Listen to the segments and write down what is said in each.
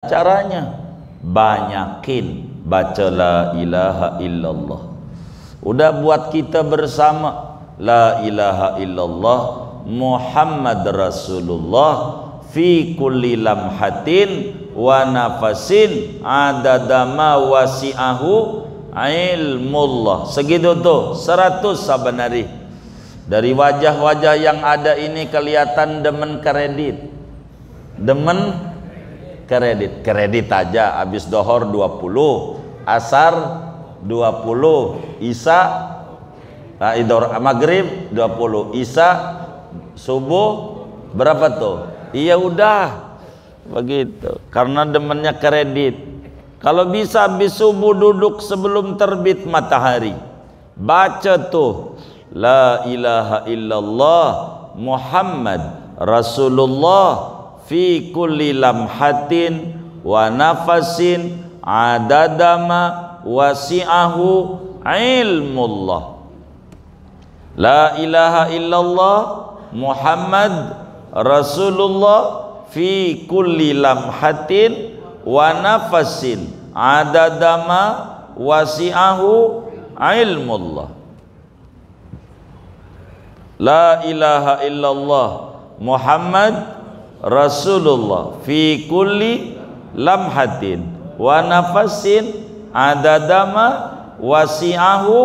Caranya banyakin baca la ilaha illallah. Udah buat kita bersama la ilaha illallah Muhammad Rasulullah fi kulli lamhatin wa nafasin adadama wasi'ahu ilmullah. Segitu tuh 100 saban hari. Dari wajah-wajah yang ada ini kelihatan demen kredit. Demen kredit aja habis dohor 20, asar 20, isya maghrib 20, isya subuh berapa tuh? Iya udah begitu, karena demennya kredit. Kalau bisa habis subuh duduk sebelum terbit matahari, baca tuh la ilaha illallah Muhammad Rasulullah fi kulli lamhatin wa nafasin adadama wasi'ahu ilmullah. La ilaha illallah Muhammad Rasulullah fi kulli lamhatin wa nafasin adadama wasi'ahu ilmullah. La ilaha illallah Muhammad Rasulullah fi kulli lamhatin wa nafasin adadama wasi'ahu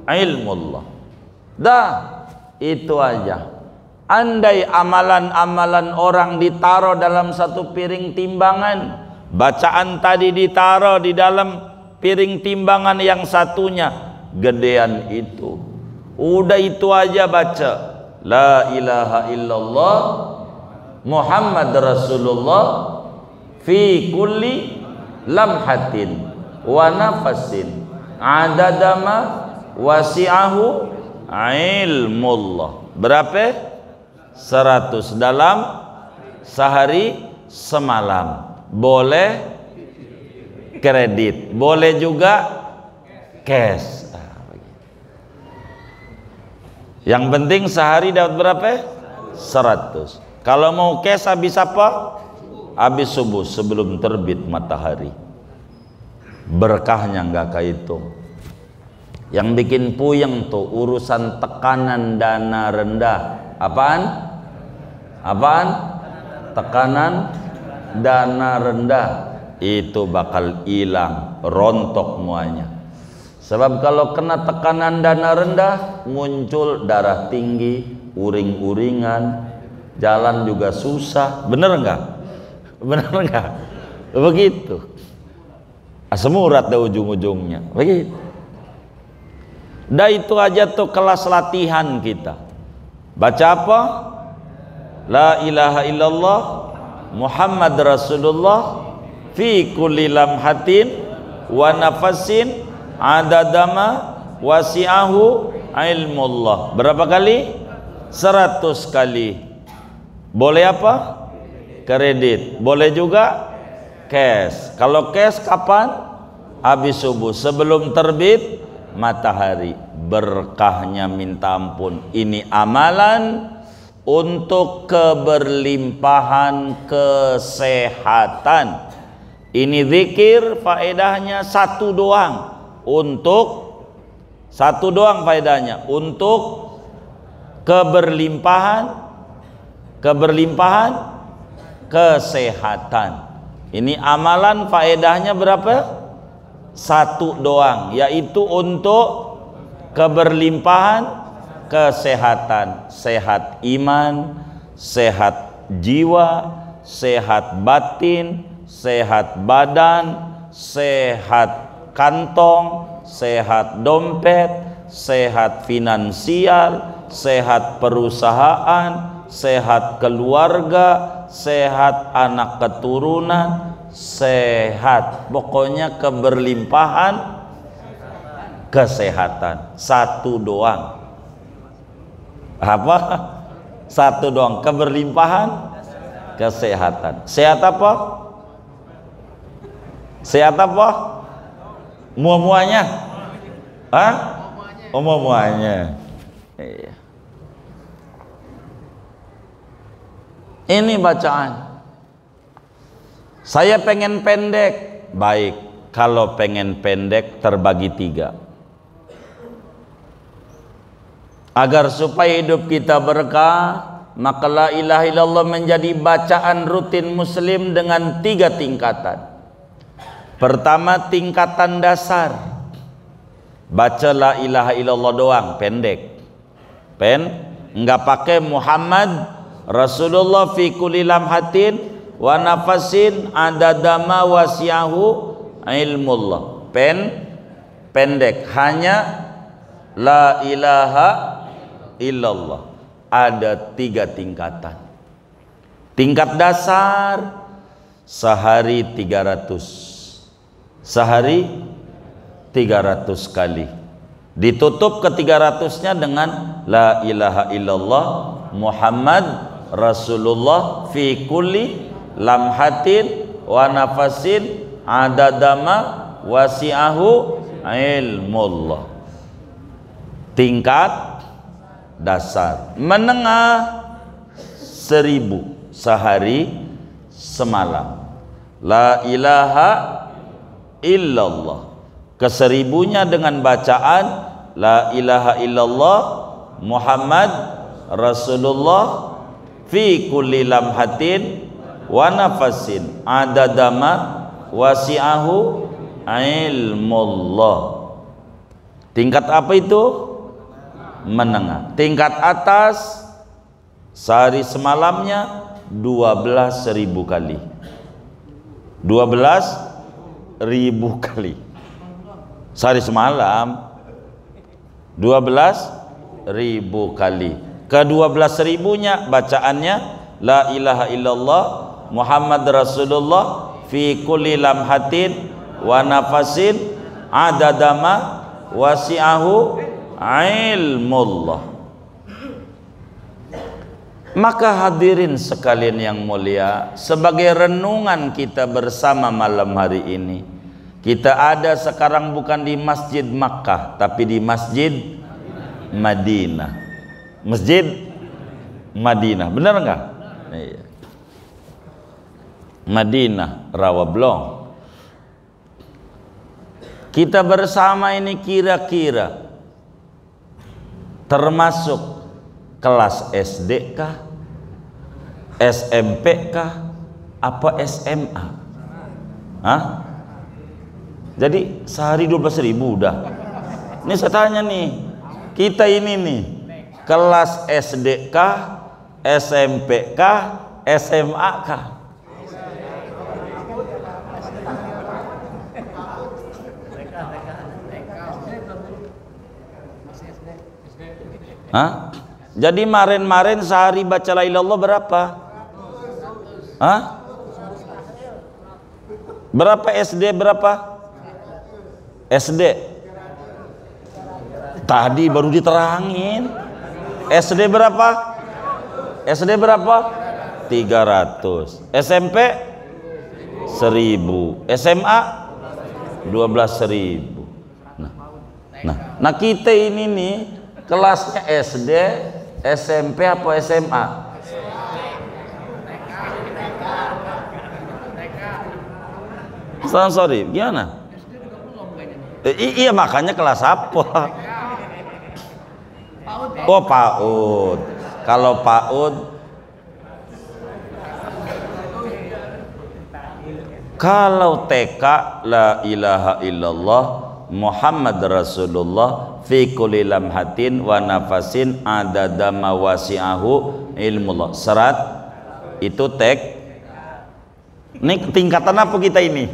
ilmullah. Dah, itu aja. Andai amalan-amalan orang ditaruh dalam satu piring timbangan, bacaan tadi ditaruh di dalam piring timbangan yang satunya, gedean itu. Udah itu aja baca la ilaha illallah Muhammad Rasulullah fi kulli lamhatin wa nafasin adadama wasi'ahu ilmullah. Berapa? 100 dalam sehari semalam. Boleh kredit, boleh juga cash. Yang penting sehari dapat berapa? 100. Kalau mau cash habis apa? Habis subuh sebelum terbit matahari. Berkahnya nggak kehitung. Yang bikin puyeng tuh urusan tekanan dana rendah. Apaan? Apaan? Tekanan dana rendah. Itu bakal hilang, rontok muanya. Sebab kalau kena tekanan dana rendah, muncul darah tinggi, uring-uringan, jalan juga susah. Bener enggak? Bener enggak? Begitu. Asam urat dah ujung-ujungnya. Begitu. Dah itu aja tuh kelas latihan kita. Baca apa? La ilaha illallah Muhammad Rasulullah fi kulli lamhatin wa nafasin adadama wasi'ahu ilmullah. Berapa kali? 100 kali. Boleh apa? Kredit. Boleh juga cash. Kalau cash kapan? Habis subuh sebelum terbit matahari. Berkahnya minta ampun. Ini amalan untuk keberlimpahan kesehatan. Ini zikir faedahnya satu doang. Untuk satu doang faedahnya. Untuk keberlimpahan kesehatan. Ini amalan faedahnya berapa? Satu doang, yaitu untuk keberlimpahan kesehatan. Sehat iman, sehat jiwa, sehat batin, sehat badan, sehat kantong, sehat dompet, sehat finansial, sehat perusahaan, sehat keluarga, sehat anak keturunan, sehat. Pokoknya keberlimpahan kesehatan. Satu doang. Apa? Satu doang. Keberlimpahan kesehatan. Sehat apa? Sehat apa? Muah-muahnya? Hah? Oh, muah-muahnya. Iya. Ini bacaan. Saya pengen pendek. Baik, kalau pengen pendek terbagi 3. Agar supaya hidup kita berkah, maka la ilaha illallah menjadi bacaan rutin muslim dengan 3 tingkatan. Pertama, tingkatan dasar. Baca la ilaha illallah doang, pendek. Enggak pakai Muhammad Rasulullah fi kulli lamhatin wa nafasin adadama wasi'ahu ilmullah. Pendek, hanya la ilaha illallah. Ada 3 tingkatan. Tingkat dasar, sehari 300. Sehari 300 kali. Ditutup ke 300-nya dengan la ilaha illallah Muhammad Rasulullah fi kulli lamhatin wa nafasin adadama wasi'ahu ilmullah. Tingkat dasar. Menengah 1000 sehari semalam. La ilaha illallah. Ke-1000-nya dengan bacaan la ilaha illallah Muhammad Rasulullah fi kulli lamhatin wa nafasin adadama wasi'ahu ilmullah. Tingkat apa itu? Menengah. Tingkat atas, sehari semalamnya 12.000 kali. 12.000 kali sehari semalam, 12.000 kali. Ke 12.000-nya bacaannya la ilaha illallah Muhammad Rasulullah fi kulli lamhatin wa nafasin adadama wasi'ahu ilmullah. Maka hadirin sekalian yang mulia, sebagai renungan kita bersama malam hari ini, kita ada sekarang bukan di Masjid Makkah, tapi di Masjid Madinah. Masjid Madinah, benar enggak? Iya. Madinah, Rawablong. Kita bersama ini kira-kira termasuk kelas SD kah, SMP kah, apa SMA? Hah? Jadi sehari 12.000 udah. Ini saya tanya nih, kita ini nih kelas SD kah, SMP kah, SMA kah? Hah? Jadi kemarin sehari baca la ilaha illallah berapa? Hah? Berapa SD berapa? SD tadi baru diterangin. SD berapa? SD berapa? 300. SMP 1000. SMA 12.000. Nah kita ini nih kelasnya SD, SMP apa SMA? Sorry, gimana? Iya makanya kelas apa? Oh PAUD. Kalau PAUD, kalau TK la ilaha illallah Muhammad Rasulullah fi kulli lamhatin wa nafasin adada mawasi'ahu ilmullah. Serat itu tek. Ini tingkatan apa kita ini?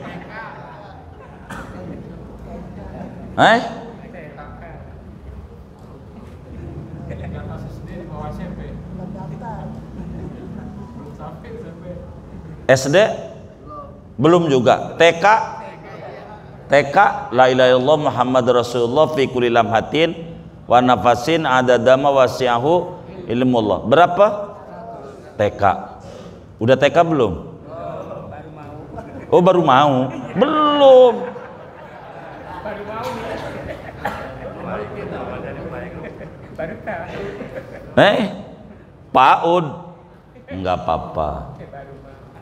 SD belum juga. TK la ilaha illallah Muhammad Rasulullah fi kulli lamhatin wa nafasin adadama wasi'ahu ilmullah. Berapa? TK. Udah TK belum? Oh baru mau? Belum. PAUD enggak apa-apa.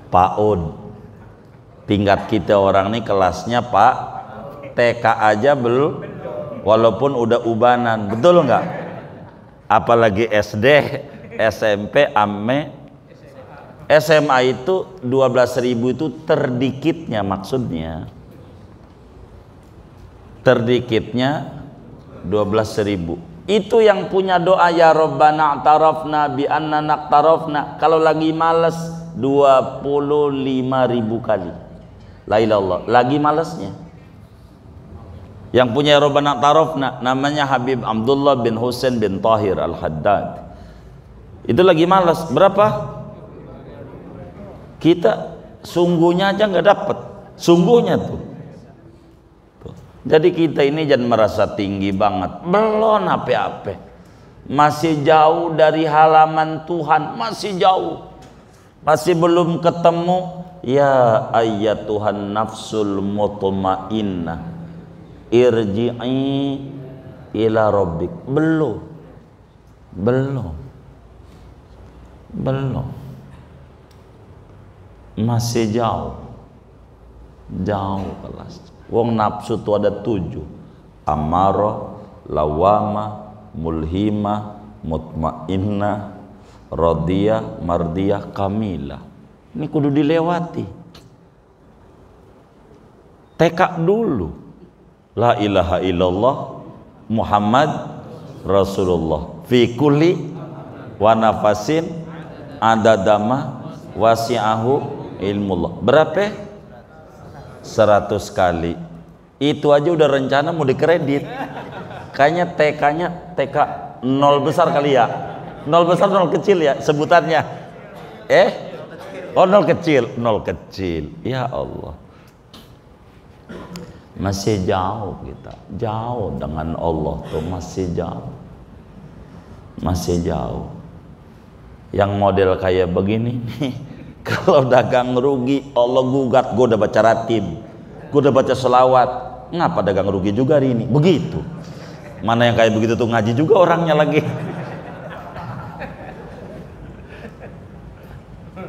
PAUD Tingkat kita orang nih kelasnya Pak TK aja belum, walaupun udah ubanan, betul nggak? Apalagi SD, SMP, SMA itu 12.000 itu terdikitnya, maksudnya terdikitnya 12.000. Itu yang punya doa ya Rabbana a'tarafna bi anna naqtarafna, kalau lagi males 25.000 kali la ilallah, lagi malesnya. Yang punya ya Rabbana a'tarafna namanya Habib Abdullah bin Husain bin Tahir Al-Haddad, itu lagi malas berapa? Kita sungguhnya aja nggak dapet, sungguhnya tuh. Jadi kita ini jangan merasa tinggi banget, belum apa-apa, masih jauh dari halaman Tuhan, masih jauh, masih belum ketemu. Ya ayyatuhan nafsul mutmainnah irji'i ila rabbik, belum masih jauh kelas. Wong nafsu itu ada 7, amarah, lawamah, mulhimah, mutmainnah, radiyah, mardiyah, kamilah. Ini kudu dilewati. Tekak dulu la ilaha illallah Muhammad Rasulullah fi kulli wa nafasin adadama wasi'ahu ilmullah. Berapa? 100 kali. Itu aja udah rencana mau dikredit. Kayaknya TK-nya TK 0 besar kali ya. 0 besar 0 kecil ya sebutannya. Oh 0 kecil. Ya Allah. Masih jauh kita. Jauh dengan Allah tuh masih jauh. Yang model kayak begini nih, kalau dagang rugi Allah gugat. Gue udah baca ratib, gue udah baca selawat, ngapa dagang rugi juga hari ini? Begitu. Mana yang kayak begitu tuh ngaji juga orangnya lagi.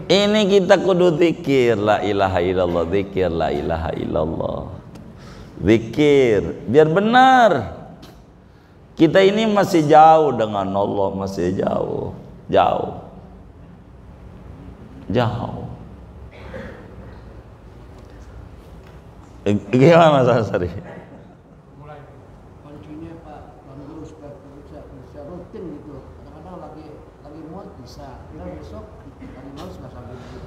Ini kita kudu zikir la ilaha illallah, zikir la ilaha illallah, zikir biar benar. Kita ini masih jauh dengan Allah, masih jauh. Gimana Mas Sari? Mulai kuncinya Pak, lalu bisa rutin gitu. Kadang-kadang lagi mood bisa, besok lagi males nggak sampai gitu.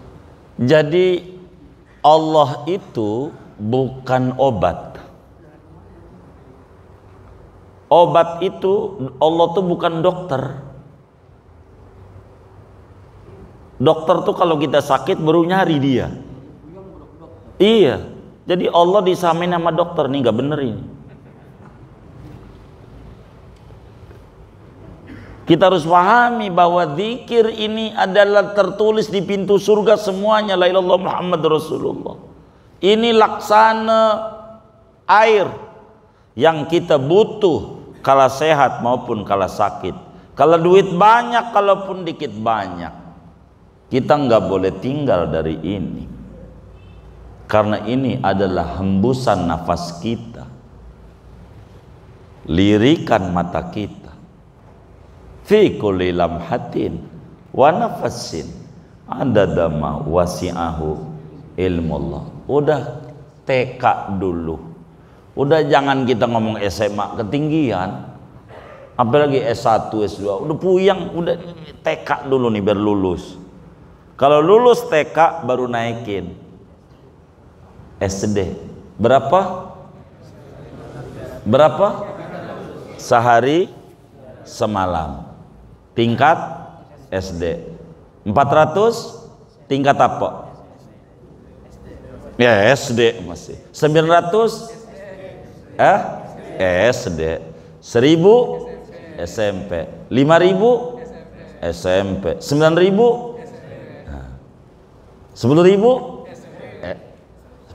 Jadi Allah itu bukan obat. Obat itu Allah tuh bukan dokter. Dokter tuh kalau kita sakit baru nyari dia. Iya. Jadi Allah disamain sama dokter nih, nggak bener ini. Kita harus pahami bahwa zikir ini adalah tertulis di pintu surga semuanya, la ilallah Muhammad Rasulullah. Ini laksana air yang kita butuh kala sehat maupun kala sakit. Kalau duit banyak, kalaupun dikit banyak. Kita nggak boleh tinggal dari ini, karena ini adalah hembusan nafas kita, lirikan mata kita. Fi kulli lamhatin wa nafasin adadama wasi'ahu ilmullah. Udah TK dulu, udah jangan kita ngomong SMA ketinggian, apalagi S1 S2 udah puyang, udah TK dulu nih biar lulus. Kalau lulus TK baru naikin SD. Berapa? Sehari semalam. Tingkat SD. 400 tingkat apa? Ya SD masih. 900 SD. 1000 SMP. 5000 SMP. 9000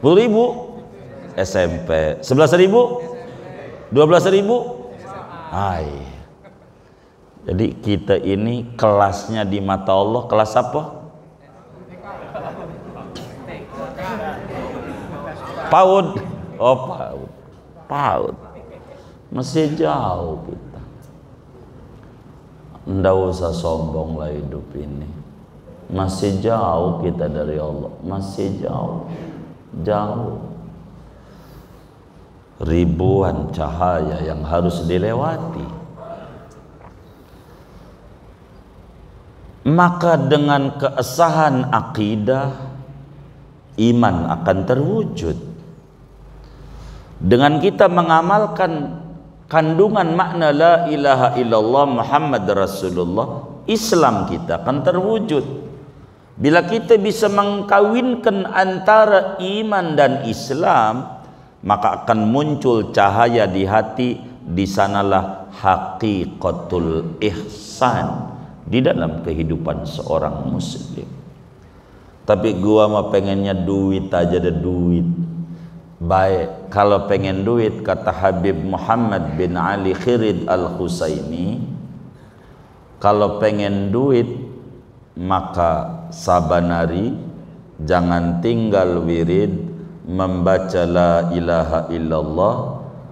10.000 SMP, 11.000 12.000. Jadi kita ini kelasnya di mata Allah kelas apa? PAUD. Oh PAUD. PAUD. Masih jauh kita. Nggak usah sombong lah hidup ini. Masih jauh kita dari Allah. Masih jauh. Jauh. Ribuan cahaya yang harus dilewati. Maka dengan keesahan akidah, iman akan terwujud. Dengan kita mengamalkan kandungan makna la ilaha illallah Muhammad Rasulullah, Islam kita akan terwujud. Bila kita bisa mengkawinkan antara iman dan Islam, maka akan muncul cahaya di hati. Di sanalah haqiqatul ihsan di dalam kehidupan seorang muslim. Tapi gua mah pengennya duit aja, ada duit. Baik, kalau pengen duit, kata Habib Muhammad bin Ali Khirid Al-Husaini, kalau pengen duit maka sabanari jangan tinggal wirid membaca la ilaha illallah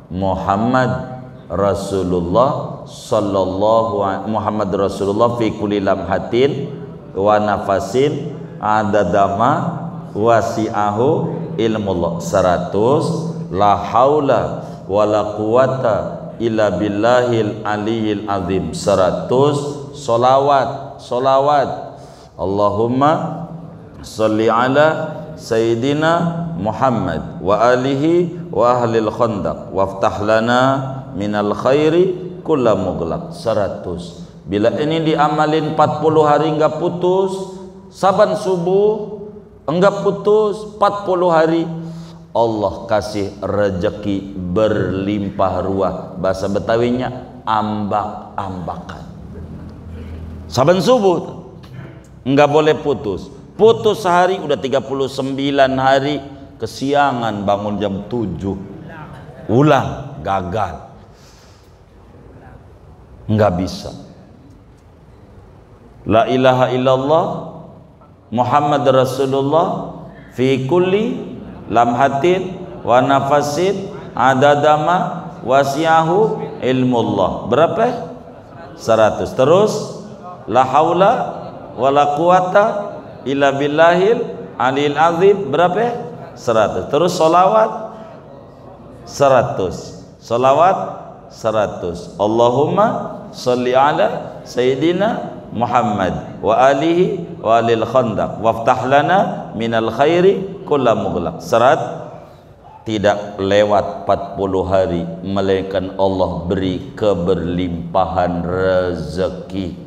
Muhammad Rasulullah sallallahu Muhammad Rasulullah fi kulli lamhatin wa nafasin adadama wasi'ahu ilmullah 100 la haula wala quwata illa billahil aliyil azim 100 solawat Allahumma salli ala sayyidina Muhammad wa alihi wa ahlil khandaq waftah lana minal khairi kulla mughlaq 100. Bila ini diamalin 40 hari enggak putus, saban subuh enggak putus 40 hari, Allah kasih rezeki berlimpah ruah. Bahasa Betawinya ambak-ambakan. Saban subuh enggak boleh putus. Putus sehari udah 39 hari, kesiangan bangun jam 7. Ulang, gagal. Enggak bisa. La ilaha illallah Muhammad Rasulullah fi kulli lamhatin wa nafasin adadama wasi'ahu ilmullah. Berapa? 100. Terus la haula wala quwata illa billahil alil azim. Berapa? 100. Terus solawat 100. Solawat 100. Allahumma salli ala sayyidina Muhammad wa alihi wa alil khandaq waftah lana minal khairi kulla mughlaq. 100. Tidak lewat 40 hari melainkan Allah beri keberlimpahan rezeki.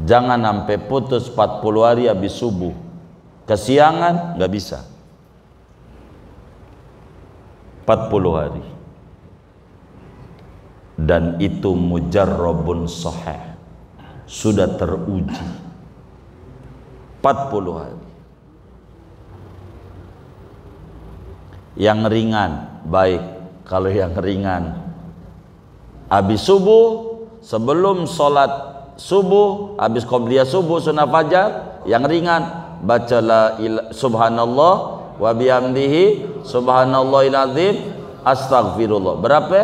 Jangan sampai putus 40 hari habis subuh, kesiangan, nggak bisa. 40 hari. Dan itu mujarrabun sahih, sudah teruji. 40 hari. Yang ringan baik. Kalau yang ringan habis subuh, sebelum sholat subuh, habis qobliyah subuh, sunnah fajar, yang ringan baca la subhanallah wa bihamdihi subhanallahil azim astaghfirullah. Berapa?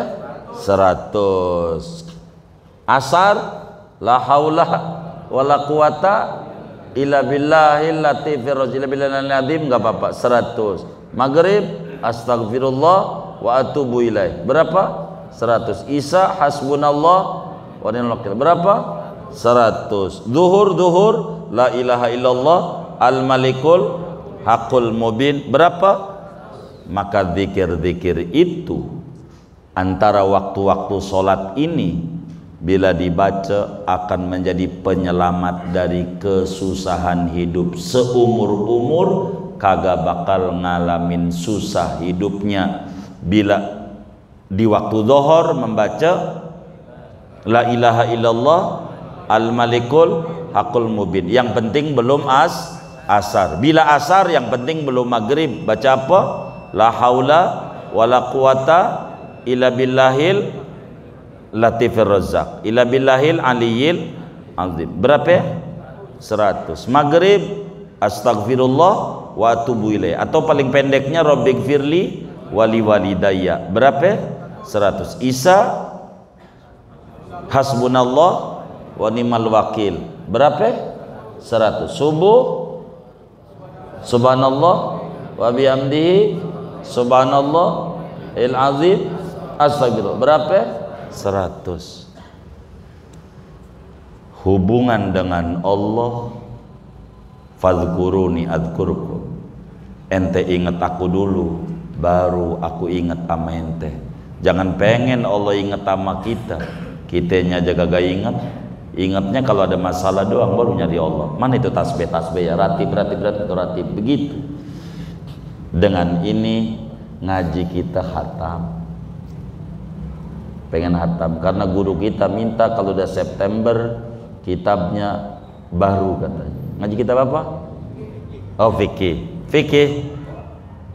100. Asar la haula wala quwata illa billahil latifir rajil billahil azim, enggak apa-apa, 100. Maghrib astaghfirullah wa atubu ilaih. Berapa? 100. Isya hasbunallah wa ni'mal wakil. Berapa? 100. Zuhur la ilaha illallah al malikul hakul mubin. Berapa? Maka zikir-zikir itu antara waktu-waktu sholat ini bila dibaca akan menjadi penyelamat dari kesusahan hidup. Seumur-umur kagak bakal ngalamin susah hidupnya. Bila di waktu zuhur membaca la ilaha illallah al malikul hakul mubin, yang penting belum asar. Bila asar yang penting belum maghrib, baca apa? La haula wala quwata illa billahil latifir razzaq illa billahil aliyil azim. Berapa? 100. Maghrib astaghfirullah wa atubu ilaih, atau paling pendeknya rabbighfirli wali walidayya. Berapa? 100. Isa hasbunallah wa ni'mal wakil. Berapa? 100. Subuh subhanallah wa bihamdihi subhanallah il azim astagfirullah. Berapa? 100. Hubungan dengan Allah, fadhkuruni adzkurkum. Ente ingat aku dulu, baru aku ingat sama ente. Jangan pengen Allah ingat sama kita, kitanya jaga gak ingat. Ingatnya kalau ada masalah doang, baru nyari Allah. Mana itu tasbih ya, ratib begitu. Dengan ini ngaji kita khatam, pengen khatam, karena guru kita minta kalau udah September kitabnya baru katanya. Ngaji kitab apa? Oh,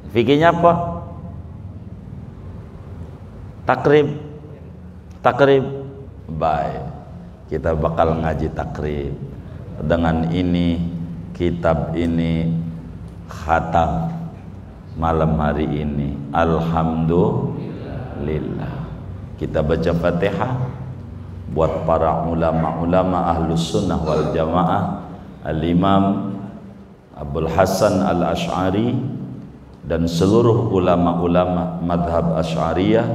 fikihnya apa? Takrib. Baik, kita bakal ngaji takrib. Dengan ini kitab ini khatam malam hari ini. Alhamdulillah. Kita baca Fatihah buat para ulama-ulama ahlus sunnah wal jamaah, Al-Imam Abdul Hasan Al-Ash'ari dan seluruh ulama-ulama madhab Ash'ariyah,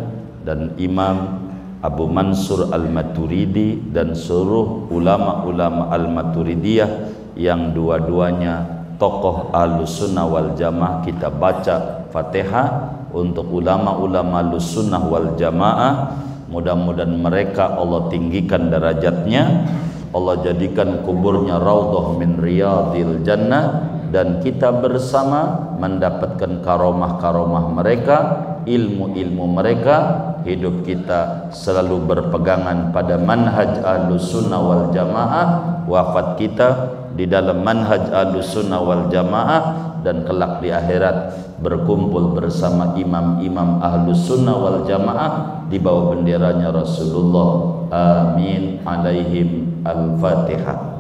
dan Imam Abu Mansur Al-Maturidi dan seluruh ulama-ulama Al-Maturidiyah yang dua-duanya tokoh ahlus sunnah wal jamaah. Kita baca Fatihah untuk ulama-ulama ahlus sunnah wal jamaah. Mudah-mudahan mereka Allah tinggikan derajatnya, Allah jadikan kuburnya raudhah min riyadil jannah, dan kita bersama mendapatkan karomah-karomah mereka, ilmu-ilmu mereka. Hidup kita selalu berpegangan pada manhaj ahlus sunnah wal jamaah, wafat kita di dalam manhaj ahlus sunnah wal jamaah, dan kelak di akhirat berkumpul bersama imam-imam ahlus sunnah wal jamaah di bawah benderanya Rasulullah. Amin alaihim. Al-Fatihah.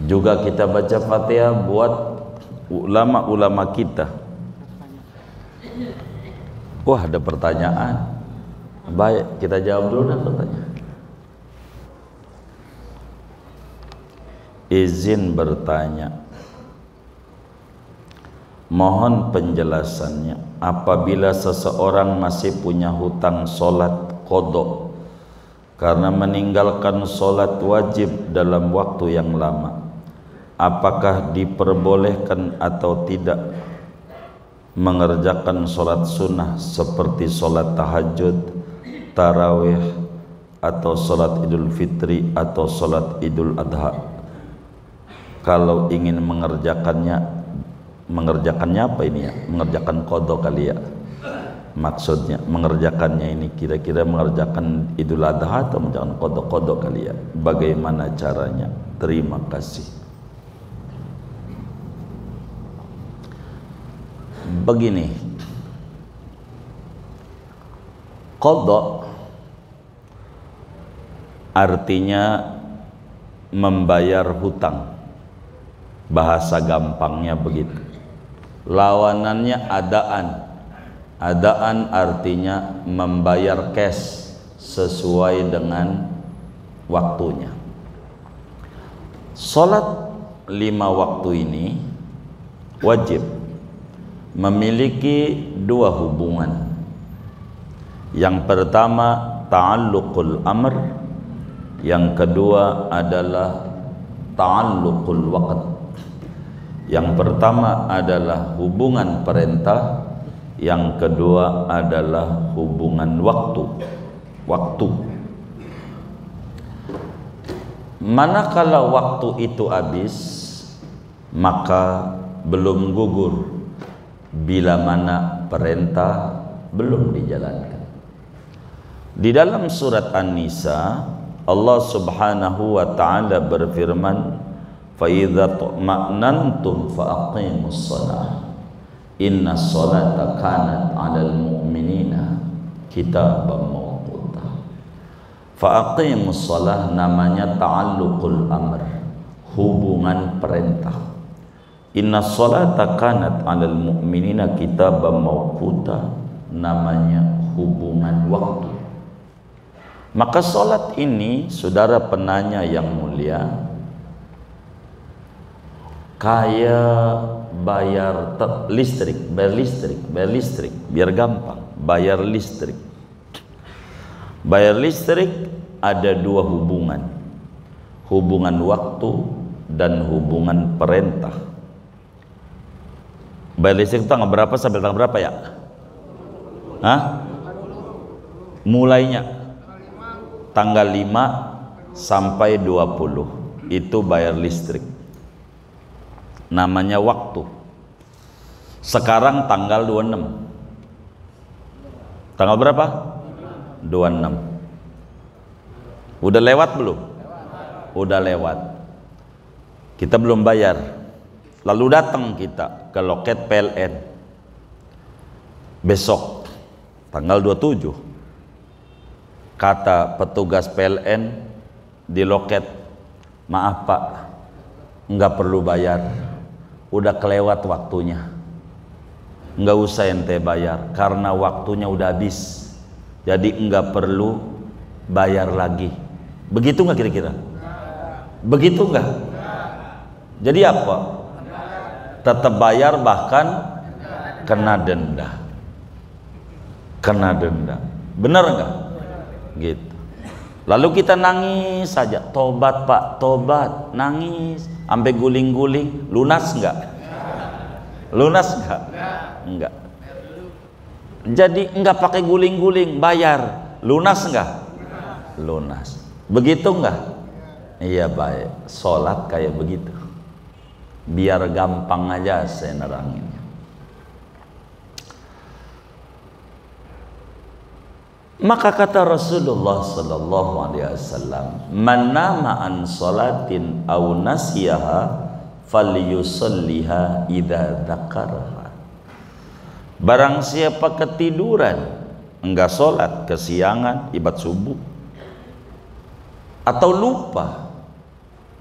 Juga kita baca Fatihah buat ulama-ulama kita. Wah, ada pertanyaan. Baik, kita jawab dulu dah pertanyaan. Izin bertanya, mohon penjelasannya. Apabila seseorang masih punya hutang sholat qadha karena meninggalkan sholat wajib dalam waktu yang lama, apakah diperbolehkan atau tidak mengerjakan sholat sunnah seperti sholat tahajud, tarawih, atau sholat idul fitri atau sholat idul adha? Kalau ingin mengerjakannya apa ini ya? Mengerjakan qadha kali ya maksudnya. Mengerjakannya ini kira-kira mengerjakan idul adha atau mengerjakan qadha kali ya? Bagaimana caranya? Terima kasih. Begini, qadha artinya membayar hutang, bahasa gampangnya begitu. Lawanannya adaan artinya membayar cash sesuai dengan waktunya. Salat 5 waktu ini wajib memiliki 2 hubungan. Yang pertama ta'alluqul amr, yang kedua adalah ta'alluqul waqt. Yang pertama adalah hubungan perintah, yang kedua adalah hubungan waktu. Manakala waktu itu habis, maka belum gugur bila mana perintah belum dijalankan. Di dalam surat An-Nisa Allah Subhanahu wa ta'ala berfirman, fa idza tuma'nantum fa aqimus shalah inna sholata kanat 'alal mu'minina kitaban mawquta. Fa aqimus shalah namanya ta'alluqul amr, hubungan perintah. Inna sholata kanat 'alal mu'minina kitaban mawquta namanya hubungan waktu. Maka sholat ini, saudara penanya yang mulia, kayak bayar listrik, biar gampang, bayar listrik. Bayar listrik ada dua hubungan, hubungan waktu dan hubungan perintah. Bayar listrik tanggal berapa sampai tanggal berapa ya? Hah? Mulainya tanggal 5 sampai 20 itu bayar listrik, namanya waktu. Sekarang tanggal 26, tanggal berapa? 26. Udah lewat belum? Udah lewat. Kita belum bayar, lalu datang kita ke loket PLN besok tanggal 27. Kata petugas PLN di loket, maaf Pak, nggak perlu bayar, udah kelewat waktunya, nggak usah ente bayar karena waktunya udah habis, jadi nggak perlu bayar lagi. Begitu nggak kira-kira? Begitu nggak? Jadi apa? Tetap bayar, bahkan kena denda. Kena denda. Benar nggak? Gitu. Lalu kita nangis saja, tobat Pak, tobat, nangis sampai guling-guling, lunas nggak? Lunas nggak? Enggak. Jadi nggak pakai guling-guling, bayar, lunas nggak? Lunas. Begitu nggak? Iya baik. Sholat kayak begitu. Biar gampang aja saya neranginnya. Maka kata Rasulullah sallallahu alaihi wasallam, "Man nama an salatin aw nasiyaha falyusalliha idza dzakaraha." Barang siapa ketiduran, enggak salat kesiangan, ibadah subuh, atau lupa,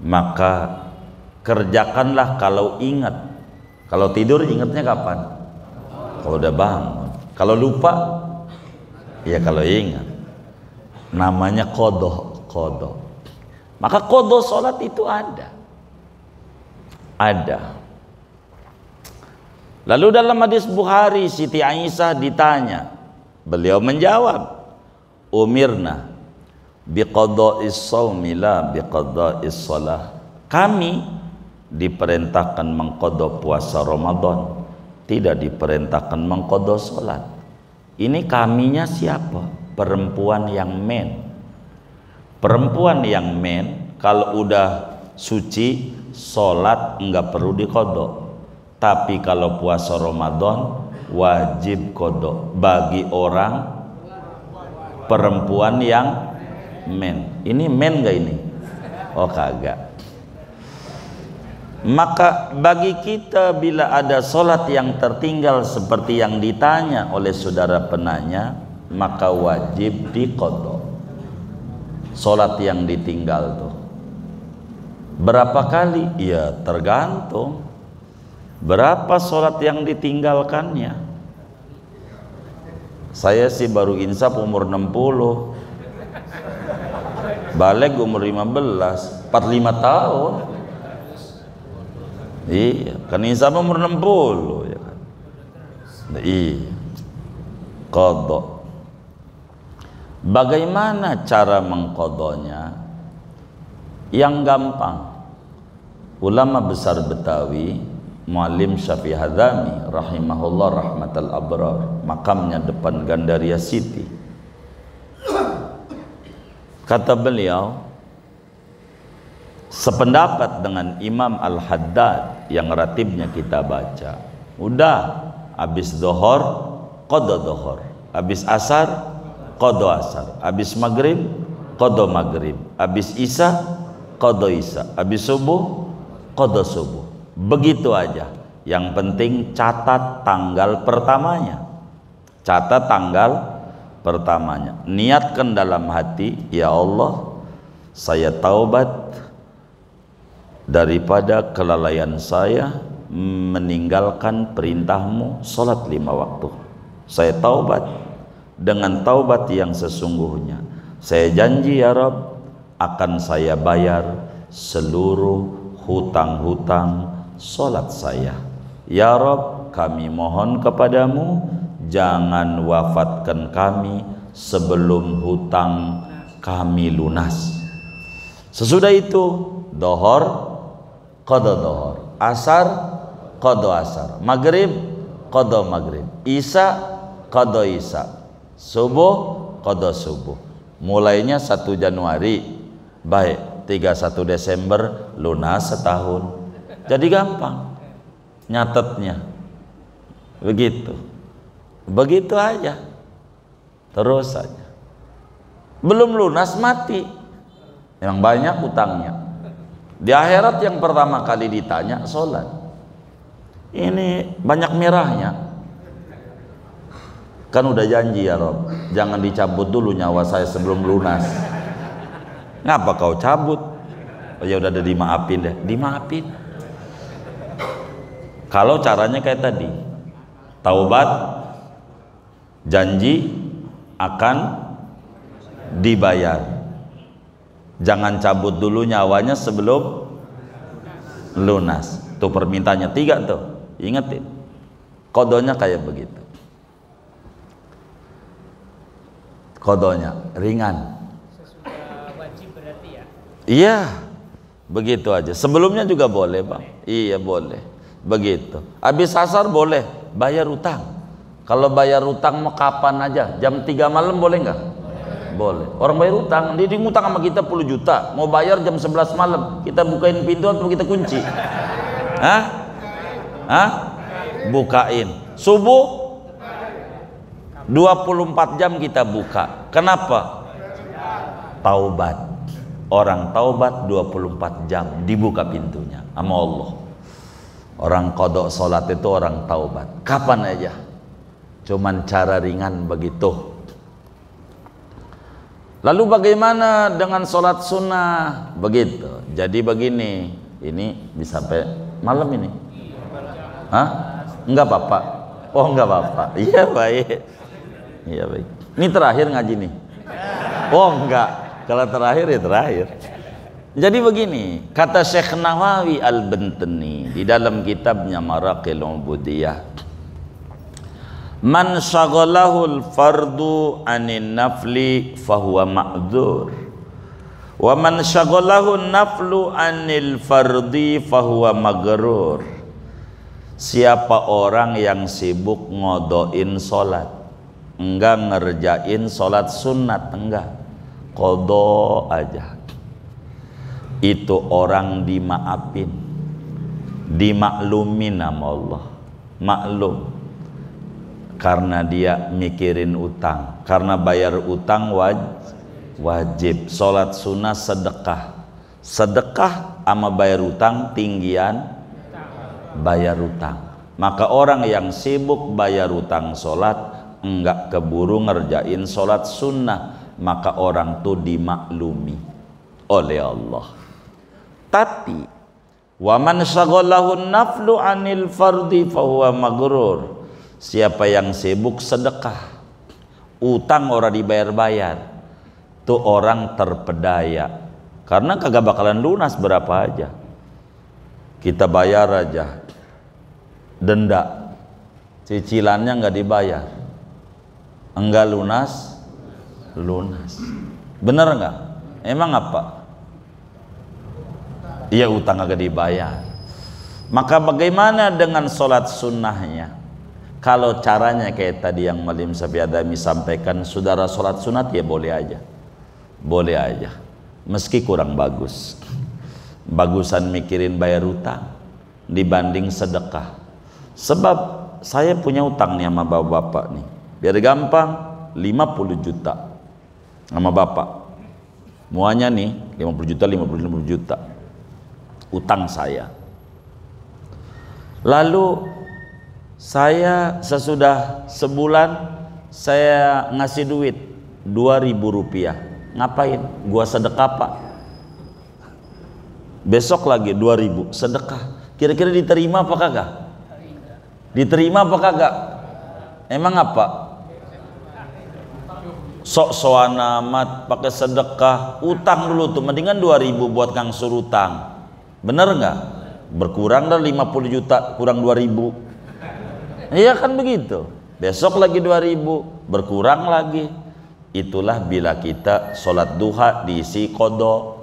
maka kerjakanlah kalau ingat. Kalau tidur ingatnya kapan? Kalau udah bangun. Kalau lupa, ya kalau ingat. Namanya qadha. Maka qadha salat itu ada. Lalu dalam hadis Bukhari, Siti Aisyah ditanya, beliau menjawab, umirna biqadha'is shaumi la biqadha'is shalah. Kami diperintahkan mengqadha puasa Ramadan, tidak diperintahkan mengqadha salat. Ini kaminya siapa? Perempuan yang men. Perempuan yang men kalau udah suci, sholat enggak perlu diqadha. Tapi kalau puasa Ramadan wajib qadha bagi orang perempuan yang men. Ini men enggak ini? Oh kagak. Maka bagi kita bila ada sholat yang tertinggal seperti yang ditanya oleh saudara penanya, maka wajib diqadha. Sholat yang ditinggal tuh berapa kali? Ya tergantung berapa sholat yang ditinggalkannya. Saya sih baru insaf umur 60, balik umur 15, 45 tahun. Iya, kan insaf umur 60 ya kan. Iya. Qadha. Bagaimana cara mengqadhanya? Yang gampang. Ulama besar Betawi, Muallim Syafi'i Hadzami rahimahullah rahmatal abrar, makamnya depan Gandaria City. Kata beliau, sependapat dengan Imam Al-Haddad yang ratibnya kita baca, udah habis zuhur qadha zuhur, habis asar qadha asar, habis maghrib qadha maghrib, habis isya qadha isya, habis subuh qada subuh. Begitu aja. Yang penting catat tanggal pertamanya. Catat tanggal pertamanya. Niatkan dalam hati, ya Allah, saya taubat daripada kelalaian saya meninggalkan perintahmu salat 5 waktu. Saya taubat dengan taubat yang sesungguhnya. Saya janji ya Rabb, akan saya bayar seluruh hutang-hutang salat saya. Ya Rabb, kami mohon kepadamu, jangan wafatkan kami sebelum hutang kami lunas. Sesudah itu dohor, qada dohor, asar, qada asar, maghrib, qada maghrib, isya, qada isya, subuh, qada subuh. Mulainya 1 Januari, baik, 31 Desember lunas setahun. Jadi gampang nyatetnya. Begitu. Begitu aja. Terus saja. Belum lunas mati. Yang banyak utangnya. Di akhirat yang pertama kali ditanya sholat. Ini banyak merahnya. Kan udah janji ya Rob, jangan dicabut dulu nyawa saya sebelum lunas. Ngapa kau cabut? Oh ya udah dimaafin deh. Dimaafin. Kalau caranya kayak tadi, taubat, janji akan dibayar. Jangan cabut dulu nyawanya sebelum lunas. Tuh permintaannya 3 tuh. Ingetin. Kodonya kayak begitu. Kodonya ringan. Sesudah wajib berarti ya? Iya. Begitu aja. Sebelumnya juga boleh, Bang. Iya, boleh. Begitu. Habis asar boleh bayar utang. Kalau bayar utang mau kapan aja. Jam 3 malam boleh nggak? Boleh. Orang bayar utang, dia ngutang sama kita 10 juta. Mau bayar jam 11 malam. Kita bukain pintu atau kita kunci? Hah? Hah? Bukain. Subuh 24 jam kita buka. Kenapa? Taubat. Orang taubat 24 jam dibuka pintunya sama Allah. Orang kodok sholat itu orang taubat. Kapan aja. Cuman cara ringan begitu. Lalu bagaimana dengan sholat sunnah? Begitu. Jadi begini. Ini bisa sampai malam ini. Hah? Enggak Bapak? Oh enggak Bapak. Iya baik. Iya baik. Ini terakhir ngaji nih. Oh enggak. Kalau terakhir ya terakhir. Jadi begini, kata Syekh Nawawi Al-Bantani di dalam kitabnya Maraqil Ubudiyah, man syaghalahul fardu anin nafli fahuwa ma'dzur, wa man syaghalahu naflu anil fardi fahuwa magrur. Siapa orang yang sibuk ngodoin sholat, enggak ngerjain sholat sunat, enggak, qada aja, itu orang dimaafin, dimaklumin sama Allah. Maklum, karena dia mikirin utang. Karena bayar utang wajib. Sholat sunnah sedekah. Sedekah sama bayar utang tinggian bayar utang. Maka orang yang sibuk bayar utang sholat, enggak keburu ngerjain sholat sunnah, maka orang tuh dimaklumi oleh Allah. Tapi wa man syaghalahu naflu anil fardi fahuwa magrur. Siapa yang sibuk sedekah, utang orang dibayar-bayar, tuh orang terpedaya. Karena kagak bakalan lunas berapa aja. Kita bayar aja denda, cicilannya nggak dibayar, enggak lunas. Bener nggak? Emang apa? Iya, utang agak dibayar. Maka bagaimana dengan sholat sunnahnya? Kalau caranya kayak tadi yang Malim Safiadami sampaikan, saudara sholat sunat ya boleh aja. Boleh aja. Meski kurang bagus. Bagusan mikirin bayar utang dibanding sedekah. Sebab saya punya utang nih sama bapak-bapak nih. Biar gampang, 50 juta sama bapak. Muanya nih 50 juta, 50 juta. Utang saya. Lalu saya sesudah sebulan saya ngasih duit 2.000 rupiah. Ngapain? Gua sedekah Pak. Besok lagi 2.000 sedekah. Kira-kira diterima apa kagak? Diterima apa kagak? Emang apa? Sok-sokan amat pakai sedekah, utang dulu tuh, mendingan 2.000 buat kang suruh utang. Bener nggak? Berkurang dari 50 juta kurang 2.000. Iya kan begitu. Besok lagi 2.000, berkurang lagi. Itulah bila kita sholat duha diisi qadha,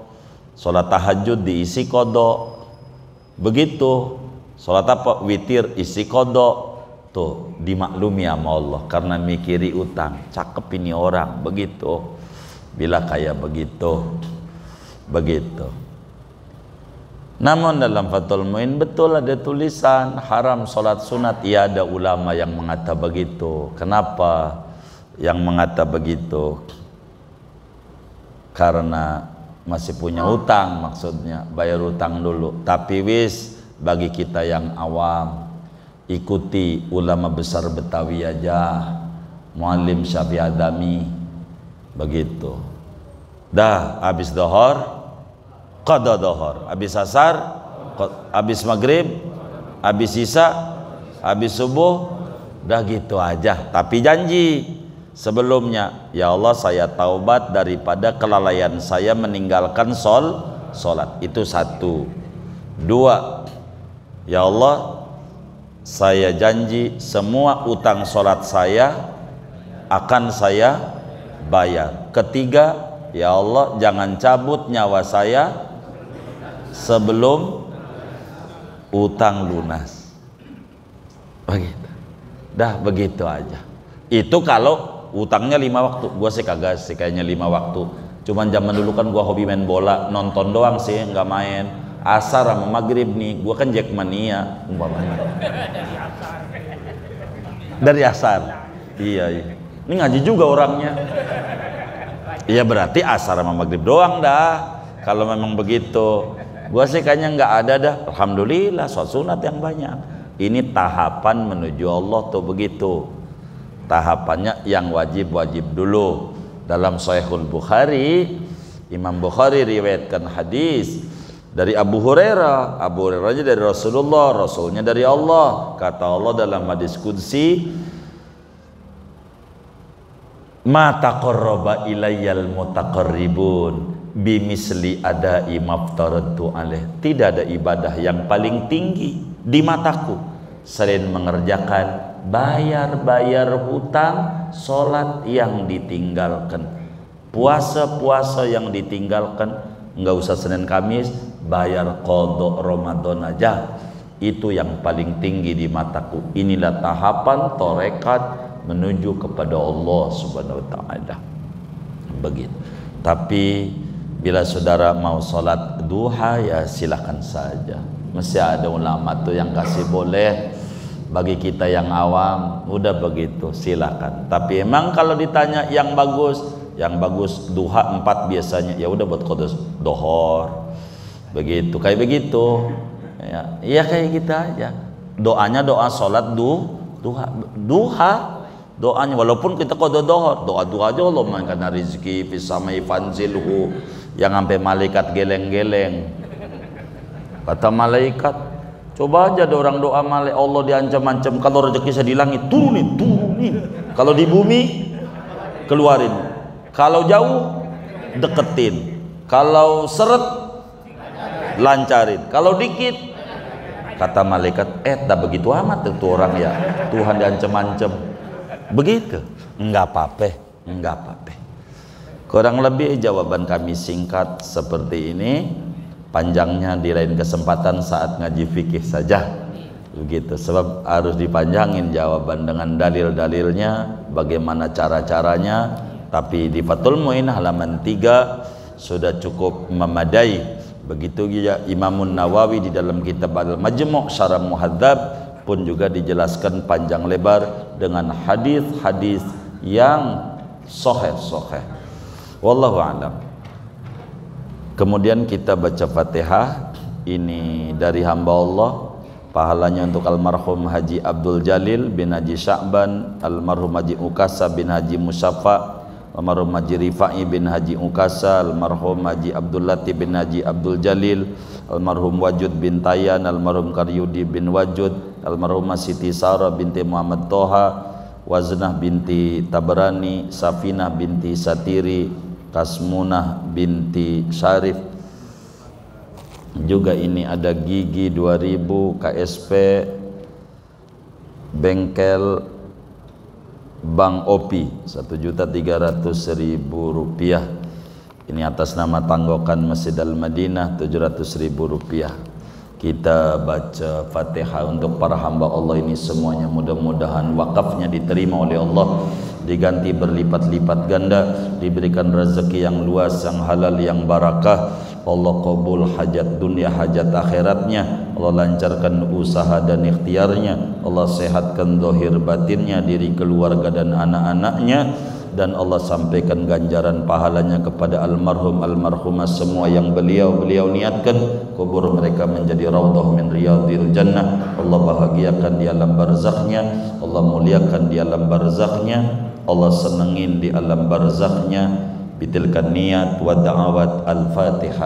sholat tahajud diisi qadha. Begitu. Sholat apa? Witir isi qadha. Tuh dimaklumi sama Allah karena mikiri utang. Cakep ini orang, begitu. Bila kayak begitu, begitu. Namun dalam Fathul Muin betul ada tulisan haram sholat sunat. Iya, ada ulama yang mengata begitu. Kenapa yang mengata begitu? Karena masih punya utang, maksudnya bayar utang dulu. Tapi wis, bagi kita yang awam, ikuti ulama besar Betawi aja, Muallim Syafi'i Adami, begitu. Dah habis dohor, qadha dohor, habis asar, habis maghrib, habis isya, habis subuh, dah gitu aja. Tapi janji sebelumnya, ya Allah saya taubat daripada kelalaian saya meninggalkan sholat. Itu satu. Dua, ya Allah saya janji semua utang sholat saya akan saya bayar. Ketiga, ya Allah jangan cabut nyawa saya sebelum utang lunas. Begitu. Dah begitu aja. Itu kalau utangnya 5 waktu. Gua sih kagak sih kayaknya 5 waktu. Cuman zaman dulu kan gua hobi main bola, nonton doang sih, nggak main. Asar sama maghrib nih, gua kan Jackmania umpamanya. Dari asar. Iya. Ini ngaji juga orangnya. Iya berarti asar sama maghrib doang dah. Kalau memang begitu, gua sih kayaknya nggak ada dah. Alhamdulillah, sholat sunat yang banyak. Ini tahapan menuju Allah tuh begitu. Tahapannya yang wajib-wajib dulu. Dalam Sahihul Bukhari, Imam Bukhari riwayatkan hadis dari Abu Hurairah. Abu Hurairah dari Rasulullah, Rasulnya dari Allah. Kata Allah dalam hadis qudsi, ma taqarraba ilayyal mutaqarribun bimisli adai maftaradtu alaih. Tidak ada ibadah yang paling tinggi di mataku selain mengerjakan bayar hutang, sholat yang ditinggalkan, puasa yang ditinggalkan. Nggak usah Senin Kamis, bayar qadha Ramadan aja. Itu yang paling tinggi di mataku. Inilah tahapan tarekat menuju kepada Allah Subhanahu wa ta'ala. Begitu. Tapi bila saudara mau sholat duha, ya silahkan saja. Mesti ada ulama tuh yang kasih boleh. Bagi kita yang awam, udah begitu, silakan. Tapi emang kalau ditanya yang bagus duha 4 biasanya, ya udah buat qadha dohor. Begitu, kayak begitu. Ya, iya kayak kita aja. Doanya doa sholat duha. Doanya walaupun kita qadha dohor, doa aja Allah karena rizki fisamai fanzilhu, yang sampai malaikat geleng-geleng. Kata malaikat, coba aja ada orang doa malaikat Allah diancam-ancam, kalau rezeki saya di langit turunin, kalau di bumi keluarin, kalau jauh deketin, kalau seret lancarin, kalau dikit. Kata malaikat, tak begitu amat itu orang ya, Tuhan diancam-ancam. Begitu. Enggak apa-apa. Kurang lebih jawaban kami singkat seperti ini. Panjangnya di lain kesempatan saat ngaji fikih saja. Begitu. Sebab harus dipanjangin jawaban dengan dalil-dalilnya, bagaimana cara-caranya. Tapi di Fathul Muin halaman 3 sudah cukup memadai. Begitu juga Imamun Nawawi di dalam kitab Al-Majmu' Syarah Muhadzab pun juga dijelaskan panjang lebar dengan hadis-hadis yang sahih. Wallahu a'lam. Kemudian kita baca Fatihah. Ini dari hamba Allah pahalanya untuk almarhum Haji Abdul Jalil bin Haji Sya'ban, almarhum Haji Ukasa bin Haji Musyafa, almarhum Haji Rifai bin Haji Ukasa, almarhum Haji Abdul Latif bin Haji Abdul Jalil, almarhum Wajud bin Tayan, almarhum Karyudi bin Wajud, almarhumah Siti Sarah binti Muhammad Toha, Waznah binti Tabrani, Safinah binti Satiri, Kasmunah binti Syarif. Juga ini ada Gigi 2000, KSP Bengkel Bank Opi 1.300.000 rupiah. Ini atas nama Tanggokan Masjid Al-Madinah 700.000 rupiah. Kita baca Fatihah untuk para hamba Allah ini semuanya, mudah-mudahan wakafnya diterima oleh Allah, diganti berlipat-lipat ganda, diberikan rezeki yang luas, yang halal, yang barakah. Allah qabul hajat dunia, hajat akhiratnya. Allah lancarkan usaha dan ikhtiarnya. Allah sehatkan zahir batinnya, diri keluarga dan anak-anaknya. Dan Allah sampaikan ganjaran pahalanya kepada almarhum almarhumah semua yang beliau niatkan, kubur mereka menjadi raudhah min riyadil jannah. Allah bahagiakan di alam barzakhnya, Allah muliakan di alam barzakhnya, Allah senengin di alam barzakhnya. Bitilkan niat wa da'awat al-Fatihah.